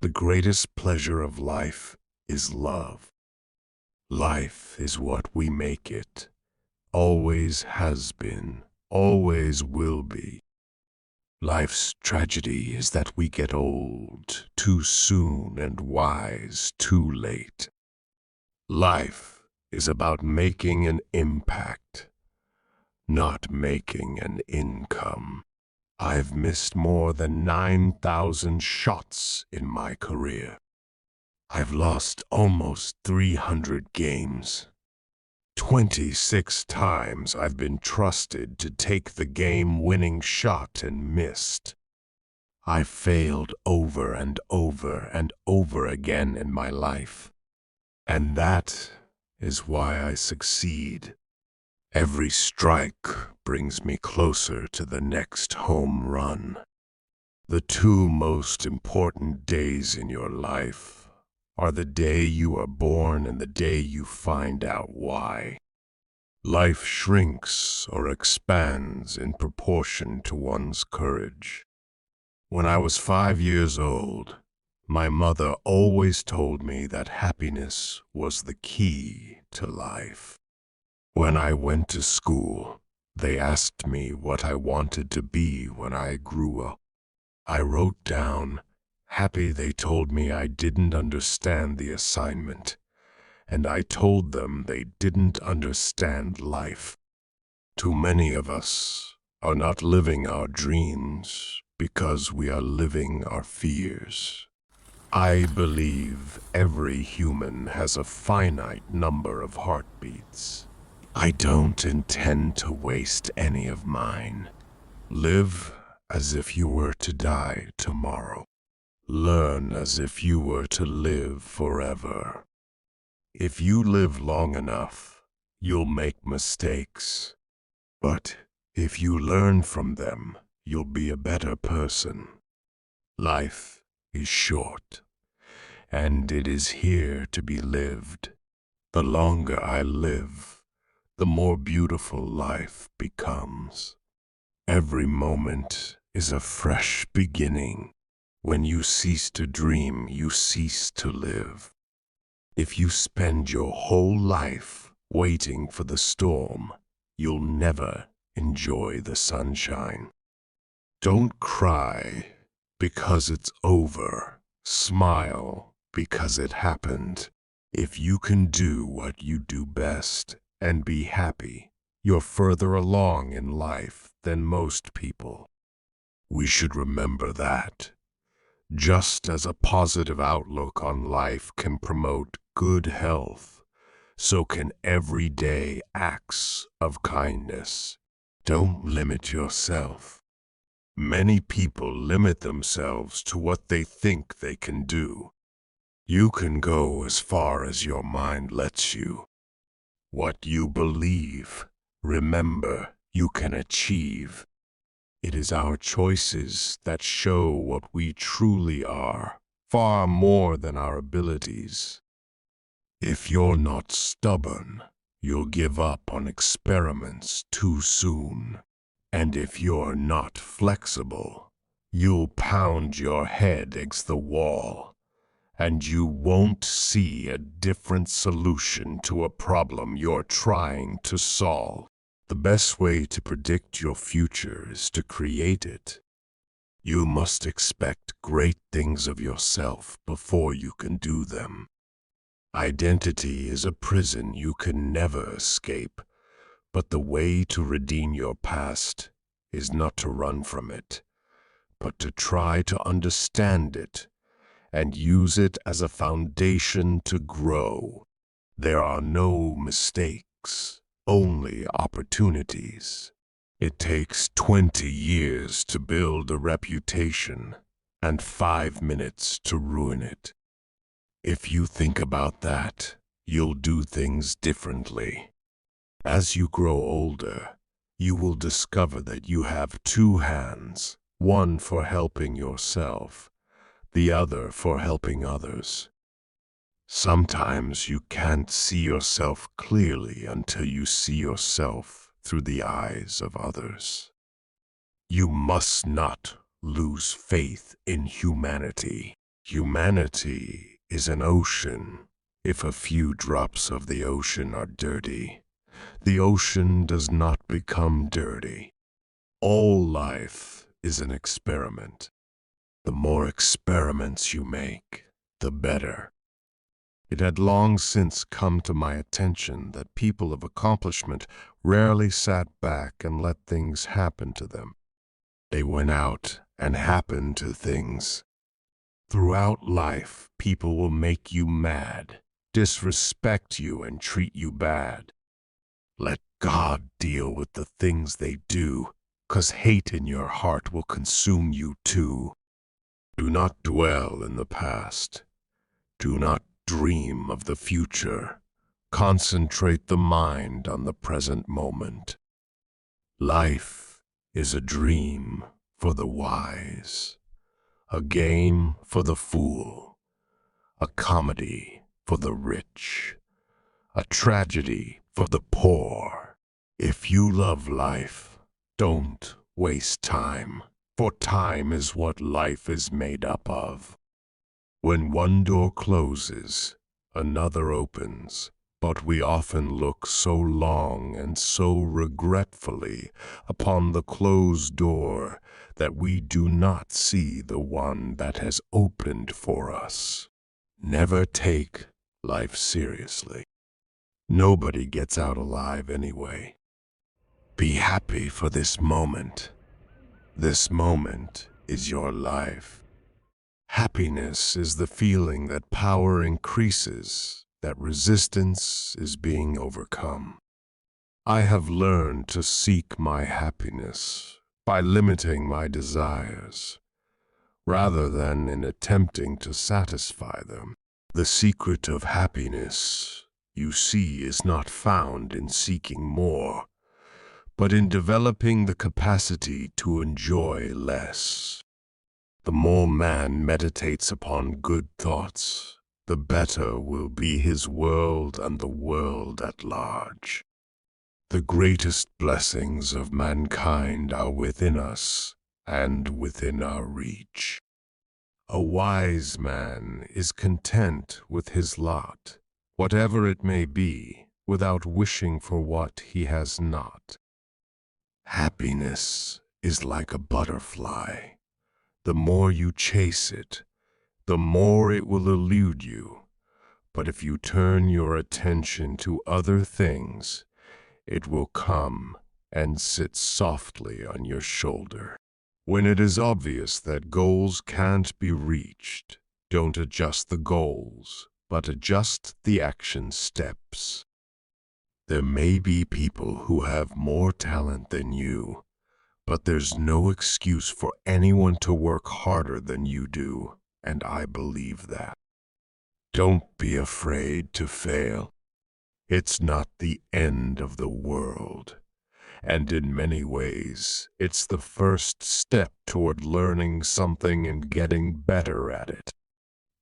The greatest pleasure of life is love. Life is what we make it. Always has been, always will be. Life's tragedy is that we get old too soon and wise too late. Life is about making an impact, not making an income. I've missed more than 9,000 shots in my career. I've lost almost 300 games. 26 times I've been trusted to take the game-winning shot and missed. I've failed over and over and over again in my life. And that is why I succeed. Every strike brings me closer to the next home run. The two most important days in your life are the day you are born and the day you find out why. Life shrinks or expands in proportion to one's courage. When I was 5 years old, my mother always told me that happiness was the key to life. When I went to school, they asked me what I wanted to be when I grew up. I wrote down, happy. They told me I didn't understand the assignment, and I told them they didn't understand life. Too many of us are not living our dreams because we are living our fears. I believe every human has a finite number of heartbeats. I don't intend to waste any of mine. Live as if you were to die tomorrow. Learn as if you were to live forever. If you live long enough, you'll make mistakes. But if you learn from them, you'll be a better person. Life is short, and it is here to be lived. The longer I live, the more beautiful life becomes. Every moment is a fresh beginning. When you cease to dream, you cease to live. If you spend your whole life waiting for the storm, you'll never enjoy the sunshine. Don't cry because it's over. Smile because it happened. If you can do what you do best and be happy, you're further along in life than most people. We should remember that. Just as a positive outlook on life can promote good health, so can everyday acts of kindness. Don't limit yourself. Many people limit themselves to what they think they can do. You can go as far as your mind lets you. What you believe, remember, you can achieve. It is our choices that show what we truly are, far more than our abilities. If you're not stubborn, you'll give up on experiments too soon. And if you're not flexible, you'll pound your head against the wall, and you won't see a different solution to a problem you're trying to solve. The best way to predict your future is to create it. You must expect great things of yourself before you can do them. Identity is a prison you can never escape, but the way to redeem your past is not to run from it, but to try to understand it and use it as a foundation to grow. There are no mistakes, only opportunities. It takes 20 years to build a reputation and 5 minutes to ruin it. If you think about that, you'll do things differently. As you grow older, you will discover that you have two hands, one for helping yourself, the other for helping others. Sometimes you can't see yourself clearly until you see yourself through the eyes of others. You must not lose faith in humanity. Humanity is an ocean. If a few drops of the ocean are dirty, the ocean does not become dirty. All life is an experiment. The more experiments you make, the better. It had long since come to my attention that people of accomplishment rarely sat back and let things happen to them. They went out and happened to things. Throughout life, people will make you mad, disrespect you, and treat you bad. Let God deal with the things they do, 'cause hate in your heart will consume you too. Do not dwell in the past. Do not dream of the future. Concentrate the mind on the present moment. Life is a dream for the wise, a game for the fool, a comedy for the rich, a tragedy for the poor. If you love life, don't waste time, for time is what life is made up of. When one door closes, another opens, but we often look so long and so regretfully upon the closed door that we do not see the one that has opened for us. Never take life seriously. Nobody gets out alive anyway. Be happy for this moment. This moment is your life. Happiness is the feeling that power increases, that resistance is being overcome. I have learned to seek my happiness by limiting my desires, rather than in attempting to satisfy them. The secret of happiness, you see, is not found in seeking more, but in developing the capacity to enjoy less. The more man meditates upon good thoughts, the better will be his world and the world at large. The greatest blessings of mankind are within us and within our reach. A wise man is content with his lot, whatever it may be, without wishing for what he has not. Happiness is like a butterfly. The more you chase it, the more it will elude you. But if you turn your attention to other things, it will come and sit softly on your shoulder. When it is obvious that goals can't be reached, don't adjust the goals, but adjust the action steps. There may be people who have more talent than you, but there's no excuse for anyone to work harder than you do, and I believe that. Don't be afraid to fail. It's not the end of the world, and in many ways, it's the first step toward learning something and getting better at it.